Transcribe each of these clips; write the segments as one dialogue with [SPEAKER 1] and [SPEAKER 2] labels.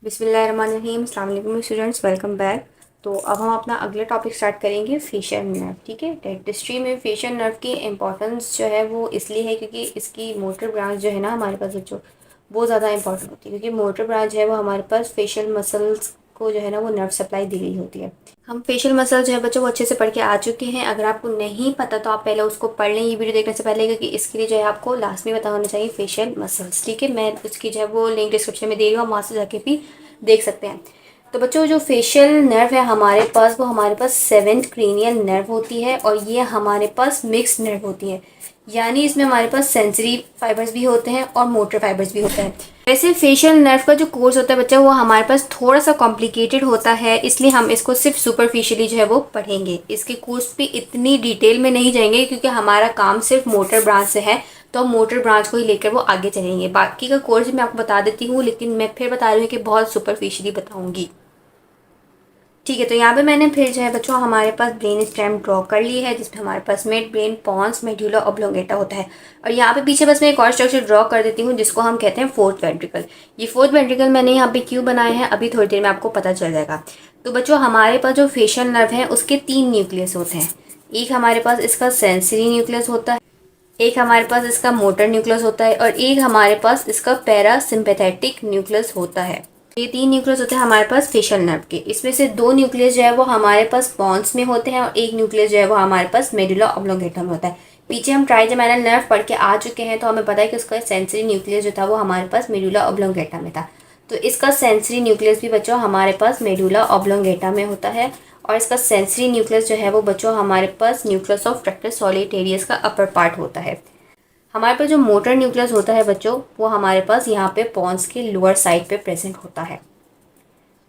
[SPEAKER 1] बिस्मिल्लाहिर्रहमानिर्रहीम। अस्सलाम वालेकुम स्टूडेंट्स, वेलकम बैक। तो अब हम अपना अगले टॉपिक स्टार्ट करेंगे फेशियल नर्व। ठीक है, डेंटिस्ट्री में फेशियल नर्व की इम्पोर्टेंस जो है वो इसलिए है क्योंकि इसकी मोटर ब्रांच जो है ना हमारे पास बच्चों वो ज़्यादा इंपॉर्टेंट होती है, क्योंकि मोटर ब्रांच है वो हमारे पास फेशियल मसल्स को जो है ना वो नर्व सप्लाई दी गई होती है। हम फेशियल मसल जो है बच्चों वो अच्छे से पढ़ के आ चुके हैं। अगर आपको नहीं पता तो आप पहले उसको पढ़ लें ये वीडियो देखने से पहले, क्योंकि इसके लिए जो है आपको लास्ट में पता होना चाहिए फेशियल मसल्स। ठीक है, मैं उसकी जो है वो लिंक डिस्क्रिप्शन में दे रही हूँ, आप वहाँ से जाके भी देख सकते हैं। तो बच्चों जो फेशियल नर्व है हमारे पास वो हमारे पास सेवेंथ क्रेनियल नर्व होती है, और ये हमारे पास मिक्स्ड नर्व होती है। यानी इसमें हमारे पास सेंसरी फाइबर्स भी होते हैं और मोटर फाइबर्स भी होते हैं। वैसे फेशियल नर्व का जो कोर्स होता है बच्चा वो हमारे पास थोड़ा सा कॉम्प्लिकेटेड होता है, इसलिए हम इसको सिर्फ सुपरफिशियली जो है वो पढ़ेंगे। इसके कोर्स पे इतनी डिटेल में नहीं जाएंगे क्योंकि हमारा काम सिर्फ मोटर ब्रांच से है, तो हम मोटर ब्रांच को ही लेकर वो आगे चलेंगे। बाकी का कोर्स मैं आपको बता देती हूँ, लेकिन मैं फिर बता रही हूँ कि बहुत सुपरफिशियली बताऊँगी। ठीक है, तो यहाँ पे मैंने फिर जो है बच्चों हमारे पास ब्रेन स्टेम ड्रॉ कर ली है, जिसमें हमारे पास mid brain, pons, medulla oblongata होता है। और यहाँ पे पीछे बस मैं एक और स्ट्रक्चर ड्रॉ कर देती हूँ जिसको हम कहते हैं फोर्थ वेंट्रिकल। ये फोर्थ वेंट्रिकल मैंने यहाँ पे क्यों बनाए हैं अभी थोड़ी देर में आपको पता चल जाएगा। तो बच्चों हमारे पास जो फेशियल नर्व है उसके 3 न्यूक्लियस होते हैं। एक हमारे पास इसका सेंसरी न्यूक्लियस होता है, एक हमारे पास इसका मोटर न्यूक्लियस होता है, और एक हमारे पास इसका पैरासिम्पैथेटिक न्यूक्लियस होता है। ये 3 न्यूक्लियस होते हैं हमारे पास फेशियल नर्व के। इसमें से 2 न्यूक्लियस जो है वो हमारे पास पॉन्स में होते हैं, और एक न्यूक्लियस जो है वो हमारे पास मेडुला ऑब्लोंगेटा में होता है। पीछे हम ट्राइजेमिनल नर्व पढ़ के आ चुके हैं, तो हमें पता है कि उसका सेंसरी न्यूक्लियस जो था वो हमारे पास मेडुला ऑब्लोंगेटा में था। तो इसका सेंसरी न्यूक्लियस भी बच्चों हमारे पास मेडुला ऑब्लोंगेटा में होता है, और इसका सेंसरी न्यूक्लियस जो है वो बच्चों हमारे पास न्यूक्लियस ऑफ ट्रैक्टस सॉलिटेरियस का अपर पार्ट होता है। हमारे पास जो मोटर न्यूक्लियस होता है बच्चों वो हमारे पास यहाँ पे पॉन्स के लोअर साइड पे प्रेजेंट होता है।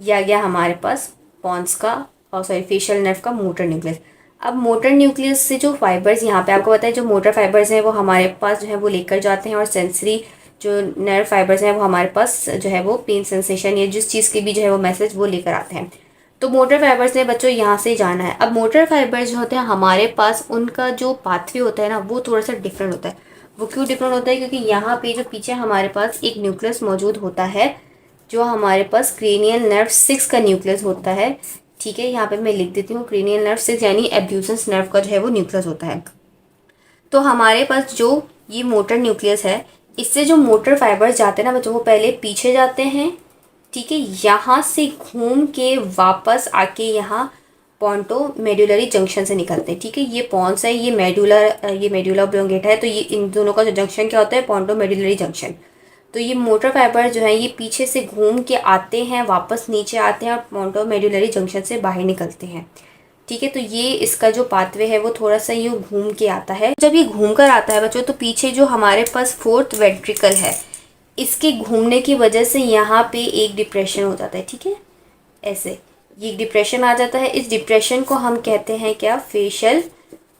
[SPEAKER 1] यह गया हमारे पास पॉन्स का और सॉरी फेशियल नर्व का मोटर न्यूक्लियस। अब मोटर न्यूक्लियस से जो फाइबर्स यहाँ पे आपको पता है जो मोटर फाइबर्स हैं वो हमारे पास जो है वो लेकर जाते हैं, और सेंसरी जो नर्व फाइबर्स हैं वो हमारे पास जो है वो पेन सेंसेशन या जिस चीज़ के भी जो है वो मैसेज वो लेकर आते हैं। तो मोटर फाइबर्स ने बच्चों यहाँ से जाना है। अब मोटर फाइबर्स जो होते हैं हमारे पास उनका जो पाथवे होता है ना वो थोड़ा सा डिफरेंट होता है। वो क्यों डिफरेंट होता है, क्योंकि यहाँ पे जो पीछे हमारे पास एक न्यूक्लियस मौजूद होता है जो हमारे पास क्रेनियल नर्व 6 का न्यूक्लियस होता है। ठीक है, यहाँ पे मैं लिख देती हूँ क्रेनियल नर्व 6 यानी एब्ड्यूसेंस नर्व का जो है वो न्यूक्लियस होता है। तो हमारे पास जो ये मोटर न्यूक्लियस है इससे जो मोटर फाइबर्स जाते हैं ना बच्चों वो पहले पीछे जाते हैं। ठीक है, यहाँ से घूम के वापस आके यहाँ पॉन्टो मेडुलरी जंक्शन से निकलते हैं। ठीक है, ये पॉन्स है, ये मेडुला ऑब्लोंगेटा है, तो ये इन दोनों का जो जंक्शन क्या होता है पॉन्टो मेडुलरी जंक्शन। तो ये मोटर फाइबर जो है ये पीछे से घूम के आते हैं, वापस नीचे आते हैं और पॉन्टो मेडुलरी जंक्शन से बाहर निकलते हैं। ठीक है, तो ये इसका जो पाथवे है वो थोड़ा सा यूँ घूम के आता है। जब ये घूम कर आता है बच्चों तो पीछे जो हमारे पास फोर्थ वेंट्रिकल है इसके घूमने की वजह से यहाँ पे एक डिप्रेशन हो जाता है। ठीक है, ऐसे ये डिप्रेशन आ जाता है। इस डिप्रेशन को हम कहते हैं क्या, फेशियल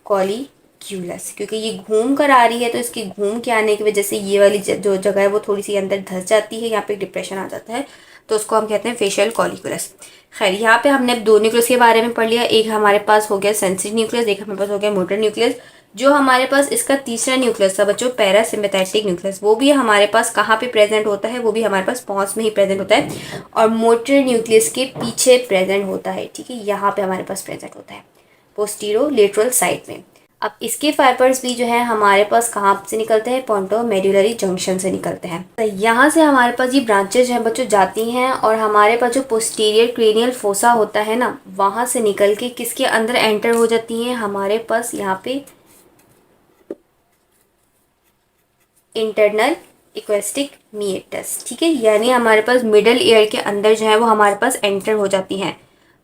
[SPEAKER 1] कॉलिक्यूलस। क्योंकि ये घूम कर आ रही है तो इसकी घूम के आने की वजह से ये वाली जो जगह है वो थोड़ी सी अंदर धंस जाती है, यहाँ पे डिप्रेशन आ जाता है, तो उसको हम कहते हैं फेशियल कॉलिक्यूलस। खैर यहाँ पे हमने अब 2 न्यूक्लियस के बारे में पढ़ लिया। एक हमारे पास हो गया सेंसरी न्यूक्लियस, एक हमारे पास हो गया मोटर न्यूक्लियस। जो हमारे पास इसका तीसरा न्यूक्लियस था बच्चों पैरासिम्पैथेटिक न्यूक्लियस, वो भी हमारे पास कहाँ पे प्रेजेंट होता है, वो भी हमारे पास पॉन्स में ही प्रेजेंट होता है, और मोटर न्यूक्लियस के पीछे प्रेजेंट होता है। ठीक है, यहाँ पे हमारे पास प्रेजेंट होता है पोस्टीरो लेटरल साइड में। अब इसके फाइबर्स भी जो है हमारे पास कहाँ से निकलते हैं, पॉन्टो मेडुलरी जंक्शन से निकलते हैं। तो यहाँ से हमारे पास ये ब्रांचेज हैं बच्चों जाती हैं, और हमारे पास जो पोस्टीरियर क्रेनियल फोसा होता है ना वहाँ से निकल के किसके अंदर एंटर हो जाती हैं, हमारे पास यहाँ पे इंटरनल इक्वेस्टिक मीएटस। ठीक है, यानी हमारे पास मिडल ईयर के अंदर जो है वो हमारे पास एंटर हो जाती हैं।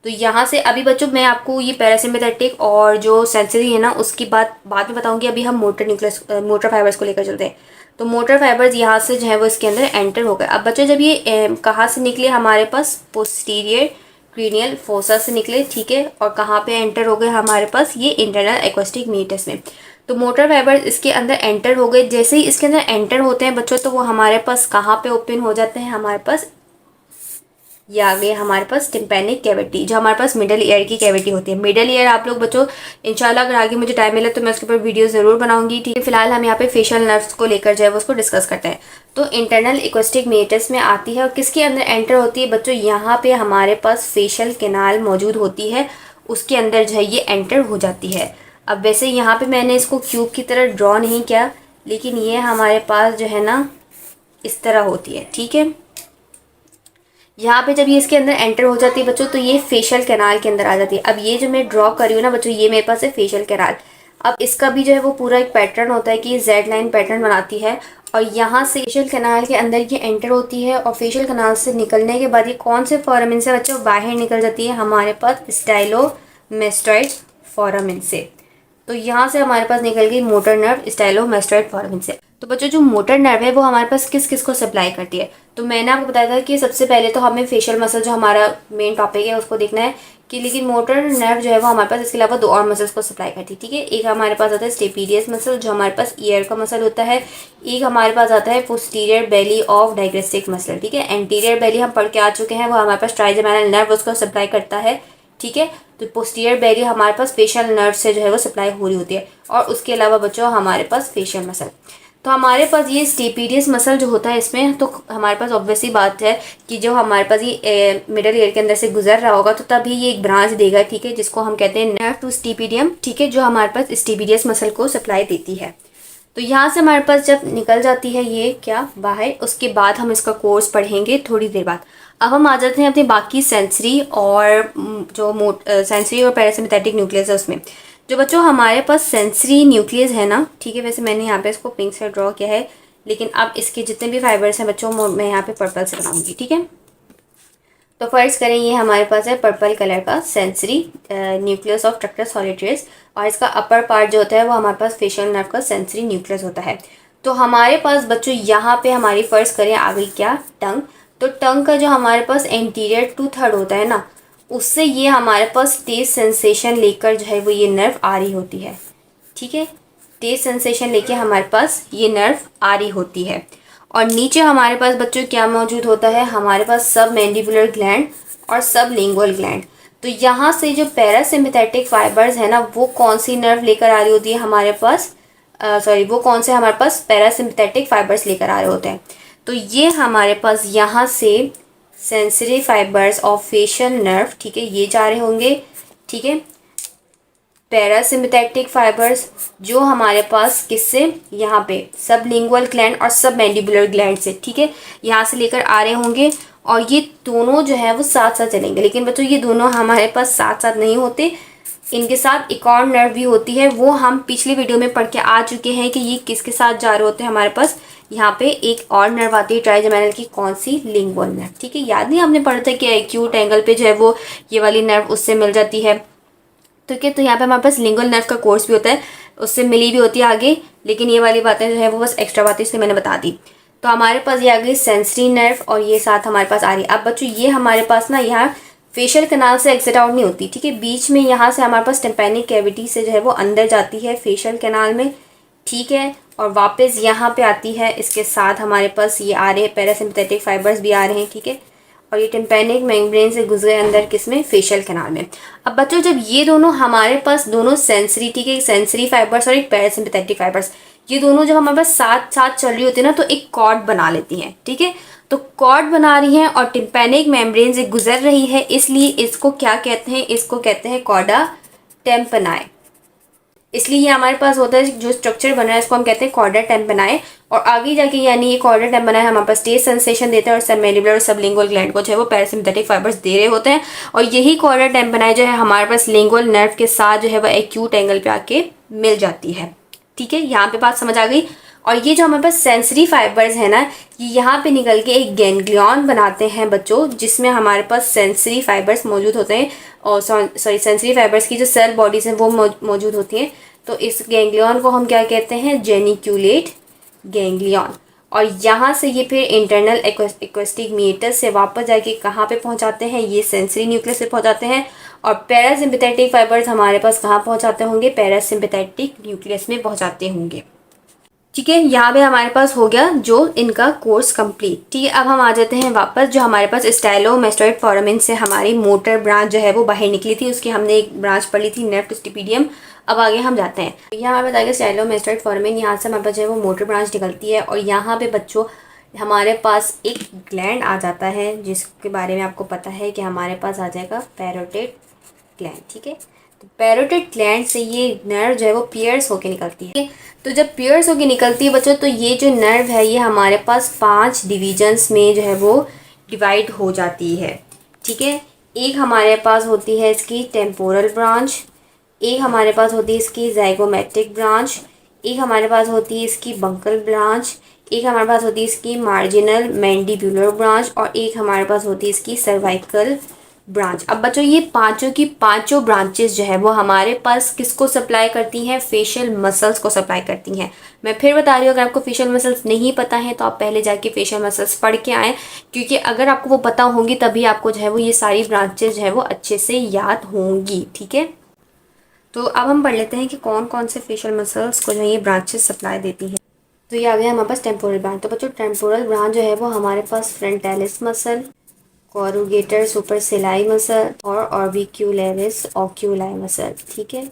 [SPEAKER 1] तो यहाँ से अभी बच्चों मैं आपको ये पैरासिम्पैथेटिक और जो सेंसरी है ना उसकी बात बाद में बताऊंगी। अभी हम मोटर फाइबर्स को लेकर चलते हैं। तो मोटर फाइबर्स यहाँ से जो है वो इसके अंदर एंटर हो गए। अब बच्चों जब ये कहाँ से निकले, हमारे पास पोस्टीरियर क्रीनियल फोसा से निकले। ठीक है, और कहाँ पे एंटर हो गए, हमारे पास ये इंटरनल एक्वेस्टिक मीटस में। तो मोटर फाइबर्स इसके अंदर एंटर हो गए। जैसे ही इसके अंदर एंटर होते हैं बच्चों तो वो हमारे पास कहाँ पे ओपन हो जाते हैं, हमारे पास ये आ गई हमारे पास टिम्पैनिक कैविटी, जो हमारे पास मिडल ईयर की कैविटी होती है। मिडल ईयर आप लोग बच्चों इंशाल्लाह अगर आगे मुझे टाइम मिले तो मैं उसके ऊपर वीडियो ज़रूर बनाऊंगी, ठीक है। फिलहाल हम यहाँ पे फेशियल नर्व्स को लेकर जो है वो उसको डिस्कस करते हैं। तो इंटरनल एक्वेस्टिक मीटस में आती है और किसके अंदर एंटर होती है बच्चों, यहाँ पे हमारे पास फेशियल कैनाल मौजूद होती है, उसके अंदर जो है ये एंटर हो जाती है। अब वैसे यहाँ पे मैंने इसको क्यूब की तरह ड्रॉ नहीं किया, लेकिन ये हमारे पास जो है ना इस तरह होती है, ठीक है। यहाँ पे जब ये इसके अंदर एंटर हो जाती है बच्चों तो ये फेशियल कैनाल के अंदर आ जाती है। अब ये जो मैं ड्रॉ कर रही हूँ ना बच्चों, ये मेरे पास है फेशियल कैनाल। अब इसका भी जो है वो पूरा एक पैटर्न होता है कि ये जेड लाइन पैटर्न बनाती है और यहाँ से फेशियल कैनाल के अंदर ये एंटर होती है और फेशियल कैनाल से निकलने के बाद ये कौन से फोरामिन से बच्चों बाहर निकल जाती है, हमारे पास स्टाइलोमेस्टॉइड फोरामिन से। तो यहाँ से हमारे पास निकल गई मोटर नर्व स्टाइलोमेस्टॉइड फोरामिन से। तो बच्चों जो मोटर नर्व है वो हमारे पास किस किस को सप्लाई करती है, तो मैंने आपको बताया था कि सबसे पहले तो हमें फेशियल मसल जो हमारा मेन टॉपिक है उसको देखना है कि, लेकिन मोटर नर्व जो है वो हमारे पास इसके अलावा दो और मसल्स को सप्लाई करती है, ठीक है। एक हमारे पास आता है स्टेपीडियस मसल जो हमारे पास ईयर का मसल होता है, एक हमारे पास आता है पोस्टीरियर बेली ऑफ डाइग्रेस्टिक मसल, ठीक है। एंटीरियर बेली हम पढ़ के आ चुके हैं, वो हमारे पास ट्राइजेमिनल नर्व उसको सप्लाई करता है, ठीक है। तो पोस्टीरियर बेली हमारे पास फेशियल नर्व से जो है वो सप्लाई हो रही होती है और उसके अलावा बच्चों हमारे पास फेशियल मसल। तो हमारे पास ये स्टेपीडियस मसल जो होता है इसमें तो हमारे पास ऑब्वियसली बात है कि जो हमारे पास ये मिडल ईयर के अंदर से गुजर रहा होगा तो तभी ये एक ब्रांच देगा, ठीक है, जिसको हम कहते हैं नर्व टू स्टेपीडियम, ठीक है, जो हमारे पास स्टेपीडियस मसल को सप्लाई देती है। तो यहाँ से हमारे पास जब निकल जाती है ये क्या बाहर, उसके बाद हम इसका कोर्स पढ़ेंगे थोड़ी देर बाद। अब हम आ जाते हैं अपने बाकी सेंसरी और जो सेंसरी और पैरासिम्पैथेटिक न्यूक्लियस है उसमें। जो बच्चों हमारे पास सेंसरी न्यूक्लियस है ना, ठीक है, वैसे मैंने यहाँ पे इसको पिंक से ड्रॉ किया है, लेकिन अब इसके जितने भी फाइबर्स हैं बच्चों मैं यहाँ पे पर्पल से बनाऊंगी, ठीक है। तो फर्स्ट करें, ये हमारे पास है पर्पल कलर का sensory nucleus of tractor solitarius और इसका अपर पार्ट जो होता है वो हमारे पास फेशियल नर्व का सेंसरी न्यूक्लियस होता है। तो हमारे पास बच्चों यहाँ पे हमारी फर्स्ट करें आ गई क्या, टंग। तो टंग का जो हमारे पास एंटीरियर 2/3 होता है ना, उससे ये हमारे पास टेस्ट सेंसेशन लेकर जो है वो ये नर्व आ रही होती है, ठीक है। टेस्ट सेंसेशन लेके हमारे पास ये नर्व आ रही होती है और नीचे हमारे पास बच्चों क्या मौजूद होता है, हमारे पास सब मैंडिबुलर ग्लैंड और सब लिंगुअल ग्लैंड। तो यहाँ से जो पैरासिम्पैथेटिक फाइबर्स है ना वो कौन सी नर्व लेकर आ रही होती है हमारे पास, वो कौन से हमारे पास पैरासिम्पैथेटिक फाइबर्स लेकर आ रहे होते हैं। तो ये हमारे पास यहाँ से sensory fibres of facial nerve, ठीक है, ये जा रहे होंगे, ठीक है। पैरासिम्पैथेटिक फाइबर्स जो हमारे पास किससे, यहाँ पे सब लिंगुअल ग्लैंड और सब मैंडिबुलर ग्लैंड से, ठीक है, यहाँ से लेकर आ रहे होंगे और ये दोनों जो है वो साथ साथ चलेंगे। लेकिन बच्चों ये दोनों हमारे पास साथ साथ नहीं होते, इनके साथ एक और नर्व भी होती है, वो हम पिछली वीडियो में पढ़ के आ चुके हैं कि ये किसके साथ जा रहे होते हैं। हमारे पास यहाँ पे एक और नर्व आती है ट्राइजेमिनल की, कौन सी, लिंगुअल नर्व, ठीक है। याद नहीं आपने पढ़ा था कि एक्यूट एंगल पे जो है वो ये वाली नर्व उससे मिल जाती है, ठीक है। तो यहाँ पे हमारे पास लिंगुअल नर्व का कोर्स भी होता है, उससे मिली भी होती है आगे, लेकिन ये वाली बातें जो है वो बस एक्स्ट्रा बातें इसलिए मैंने बता दी। तो हमारे पास ये आ गई सेंसरी नर्व और ये साथ हमारे पास आ रही है। अब बच्चों ये हमारे पास ना यहाँ फेशियल कैनाल से एग्जिट आउट नहीं होती, ठीक है, बीच में यहाँ से हमारे पास टिम्पैनिक कैविटी से जो है वो अंदर जाती है फेशियल कैनाल में, ठीक है, और वापस यहाँ पे आती है। इसके साथ हमारे पास ये आ रहे हैं पैरासिम्पैथेटिक फाइबर्स भी आ रहे हैं, ठीक है, और ये टिम्पैनिक मेम्ब्रेन से गुजरे अंदर किसमें, फेशियल कैनाल में। अब बच्चों जब ये दोनों हमारे पास दोनों सेंसरी, ठीक है, एक सेंसरी फाइबर्स और एक पैरासिम्पैथेटिक फाइबर्स, ये दोनों जब हमारे पास साथ साथ चल रही होती है ना तो एक कॉर्ड बना लेती हैं, ठीक है। तो कॉर्ड बना रही हैं और टिम्पैनिक मेम्ब्रेन से गुजर रही है, इसलिए इसको क्या कहते हैं, इसको कहते हैं कॉर्डा टेम्पनाई। इसलिए ये हमारे पास होता है जो स्ट्रक्चर बना है इसको हम कहते हैं कॉर्डा टेम्पनाई। और आगे जाके यानी ये कॉर्डा टेम्पनाई हमारे पास टेस्ट सेंसेशन देते हैं और सब मैंडिबुलर और सब लिंगुअल ग्लैंड को जो है वो पैरासिम्पैथेटिक फाइबर्स दे रहे होते हैं। और यही कॉर्डा टेम्पनाई जो है हमारे पास लिंगुअल नर्व के साथ जो है वह एक्यूट एंगल पे आके मिल जाती है, ठीक है। यहाँ पे बात समझ आ गई। और ये जो हमारे पास सेंसरी फाइबर्स है ना, ये यहाँ पे निकल के एक गैंग्लियन बनाते हैं बच्चों, जिसमें हमारे पास सेंसरी फाइबर्स मौजूद होते हैं और सॉरी सेंसरी फाइबर्स की जो सेल बॉडीज हैं वो मौजूद होती हैं। तो इस गैंग्लियन को हम क्या कहते हैं, जेनिक्यूलेट गैंग्लियन। और यहाँ से ये फिर इंटरनल एक्वेस्टिक मीटस से वापस जाके कहाँ पे पहुँचाते हैं, ये सेंसरी न्यूक्लियस से पहुँचाते हैं। और पैरासिम्पैथेटिक फाइबर्स हमारे पास कहाँ पहुँचाते होंगे, पैरासिम्पैथेटिक न्यूक्लियस में पहुँचाते होंगे, ठीक है, यहाँ पे हमारे पास हो गया जो इनका कोर्स कंप्लीट। ठीक है, अब हम आ जाते हैं वापस जो हमारे पास स्टाइलोमेस्टोइड फोरामेन से हमारी मोटर ब्रांच जो है वो बाहर निकली थी, उसकी हमने एक ब्रांच पढ़ी थी नेफ्ट स्टिपिडियम। अब आगे हम जाते हैं, तो यहाँ हमारे पास आगे स्टाइलोमेस्टोइड फोरामेन, यहाँ से हमारे पास जो है वो मोटर ब्रांच निकलती है। और यहाँ पे बच्चों हमारे पास एक ग्लैंड आ जाता है जिसके बारे में आपको पता है कि हमारे पास आ जाएगा पैरोटिड ग्लैंड। ठीक है, तो पैरोटिड ग्लैंड से ये नर्व जो है वो पियर्स होके निकलती है। तो जब पियर्स होके निकलती है बच्चों, तो ये जो नर्व है ये हमारे पास 5 डिविजन्स में जो है वो डिवाइड हो जाती है। ठीक है, एक हमारे पास होती है इसकी टेम्पोरल ब्रांच, एक हमारे पास होती है इसकी जाइगोमेटिक ब्रांच, एक हमारे पास होती है इसकी बंकल ब्रांच, एक हमारे पास होती है इसकी मार्जिनल मैंडिबुलर ब्रांच, और एक हमारे पास होती है इसकी सर्वाइकल ब्रांच। अब बच्चों ये पांचों की पांचों ब्रांचेस जो है वो हमारे पास किसको सप्लाई करती हैं? फेशियल मसल्स को सप्लाई करती हैं। मैं फिर बता रही हूँ, अगर आपको फेशियल मसल्स नहीं पता है तो आप पहले जाके फेशियल मसल्स पढ़ के आएँ, क्योंकि अगर आपको वो पता होंगी तभी आपको जो है वो ये सारी ब्रांचेस जो है वो अच्छे से याद होंगी। ठीक है, तो अब हम पढ़ लेते हैं कि कौन कौन से फेशियल मसल्स को जो है ये ब्रांचेस सप्लाई देती हैं। तो ये आ गया हमारे पास टेम्पोरल ब्रांच। तो बच्चों टेम्पोरल ब्रांच जो है वो हमारे पास फ्रंटालिस मसल, कोरुगेटर सुपरसेलाई मसल और ऑर्बिक्यूलरिस ऑक्यूलाई मसल। ठीक है,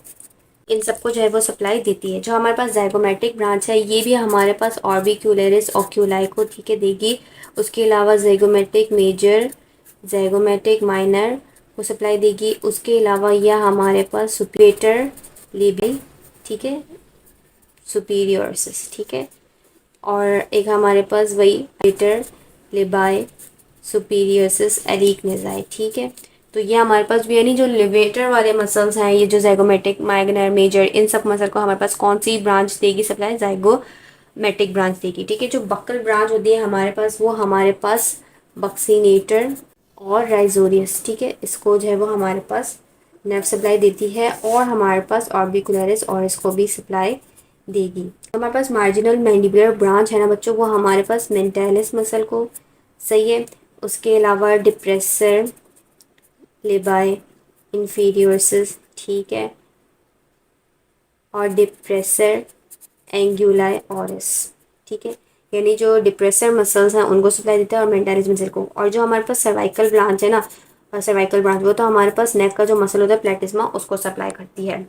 [SPEAKER 1] इन सबको जो है वो सप्लाई देती है। जो हमारे पास जाइगोमेटिक ब्रांच है ये भी हमारे पास ऑर्बिक्यूलरिस ऑक्यूलाई को ठीक है देगी। उसके अलावा जाइगोमेटिक मेजर, जाइगोमेटिक माइनर को सप्लाई देगी। उसके अलावा यह हमारे पास सुपीरियर लिबी, ठीक है, सुपीरियोरसिस। ठीक है, और एक हमारे पास वही लेटर लिबाई सुपीरियसिस एरिकनेजाई। ठीक है, तो ये हमारे पास भी यानी जो लिवेटर वाले मसल्स हैं, ये जो जाइगोमेटिक माइनर मेजर, इन सब मसल को हमारे पास कौन सी ब्रांच देगी सप्लाई? जाइगोमेटिक ब्रांच देगी। ठीक है, जो बक्कल ब्रांच होती है हमारे पास वो हमारे पास बक्सीनेटर और राइजोरियस, ठीक है, इसको जो है वो हमारे पास नर्व सप्लाई देती है। और हमारे पास ऑर्बिकुलरिस और इसको भी सप्लाई देगी। हमारे पास मार्जिनल मैंडिबुलर ब्रांच है ना बच्चों, वो हमारे पास मेंटालिस मसल को, सही है, उसके अलावा डिप्रेसर लिबाई इंफीरियोरसिस, ठीक है, और डिप्रेसर एंगुलाई ऑरिस। ठीक है, यानी जो डिप्रेसर मसल्स हैं उनको सप्लाई देता है और मेंटालिस मसल को। और जो हमारे पास सर्वाइकल ब्रांच है ना, सर्वाइकल ब्रांच वो तो हमारे पास नेक का जो मसल होता है प्लेटिस्मा उसको सप्लाई करती है।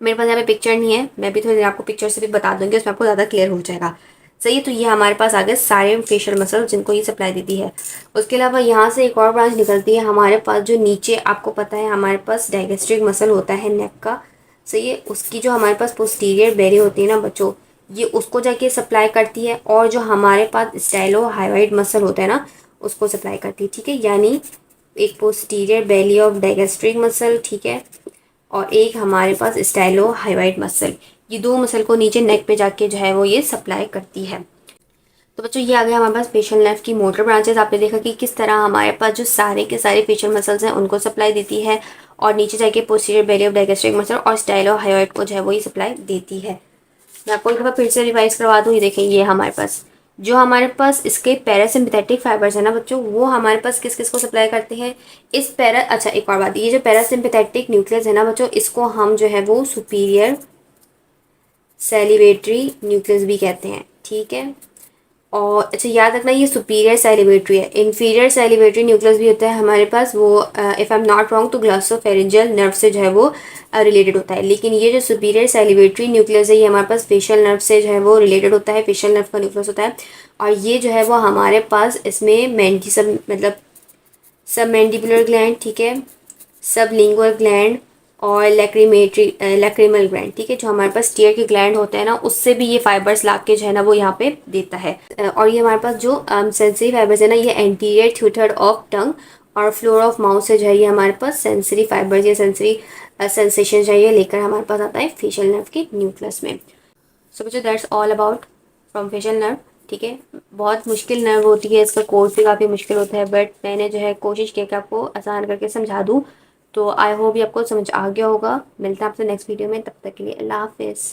[SPEAKER 1] मेरे पास यहाँ पे पिक्चर नहीं है, मैं भी थोड़ी देर आपको पिक्चर से भी बता दूंगी, उसमें आपको ज़्यादा क्लियर हो जाएगा। सही है, तो ये हमारे पास आ गए सारे फेशियल मसल जिनको ये सप्लाई देती है। उसके अलावा यहाँ से एक और ब्रांच निकलती है हमारे पास, जो नीचे आपको पता है हमारे पास डाइगेस्ट्रिक मसल होता है नेक का। सही है, उसकी जो हमारे पास पोस्टीरियर बेरी होती है ना बच्चों, ये उसको जाके सप्लाई करती है। और जो हमारे पास स्टाइलोहाइवाइड मसल होता है ना उसको सप्लाई करती है। ठीक है, यानी एक posterior belly of digastric muscle, ठीक है, और एक हमारे पास स्टाइलोहाइवाइड मसल, ये दो मसल को नीचे नेक पे जाके जो है वो ये सप्लाई करती है। तो बच्चों ये आ गया हमारे पास फेशियल नर्व की मोटर ब्रांचेस। आपने देखा कि किस तरह हमारे पास जो सारे के सारे फेशियल मसल्स हैं उनको सप्लाई देती है, और नीचे जाके posterior belly of digastric muscle और स्टाइलोहाइवाइड को जो है वो ये सप्लाई देती है। मैं आपको एक दफ़ा फिर से रिवाइज करवा दूँ। ये देखें, ये हमारे पास जो हमारे पास इसके पैरासिम्पैथेटिक फाइबर्स है ना बच्चों, वो हमारे पास किस किस को सप्लाई करते हैं? इस अच्छा एक और बात, ये जो पैरासिम्पैथेटिक न्यूक्लियस है ना बच्चों, इसको हम जो है वो सुपीरियर सैलिवेटरी न्यूक्लियस भी कहते हैं। ठीक है, और अच्छा याद रखना ये सुपीरियर सैलिवेटरी है। इन्फीरियर सैलिवेटरी न्यूक्लियस भी होता है हमारे पास, वो if I am not wrong तो ग्लॉसोफेरिंजियल नर्व से जो है वो रिलेटेड होता है। लेकिन ये जो सुपीरियर सैलिवेटरी न्यूक्लियस है ये हमारे पास फेशियल नर्व से जो है वो रिलेटेड होता है, फेशियल नर्व का न्यूक्लियस होता है। और ये जो है वो हमारे पास इसमें सब मैंडिबुलर ग्लैंड, ठीक है, सब लिंगुअल ग्लैंड और लैक्रिमल ग्लैंड, ठीक है, जो हमारे पास टीयर के ग्लैंड होते हैं ना उससे भी ये फाइबर्स ला के जो है ना वो यहाँ पे देता है। और ये हमारे पास जो सेंसरी फाइबर्स है ना, ये एंटीरियर थ्रू ऑफ टंग और फ्लोर ऑफ माउथ से जो है ये हमारे पास सेंसरी फाइबर्स या सेंसरी सेंसेशन जो है ये लेकर हमारे पास आता है फेशियल नर्व के न्यूक्लियस में। सो बच्चों that's all about from facial nerve. ठीक है, बहुत मुश्किल नर्व होती है, इसका कोर्स भी काफ़ी मुश्किल होता है, बट मैंने जो है कोशिश की कि आपको आसान करके समझा दूँ। तो आई होप ये आपको समझ आ गया होगा। मिलते हैं आपसे नेक्स्ट वीडियो में, तब तक के लिए अल्लाह हाफिज़।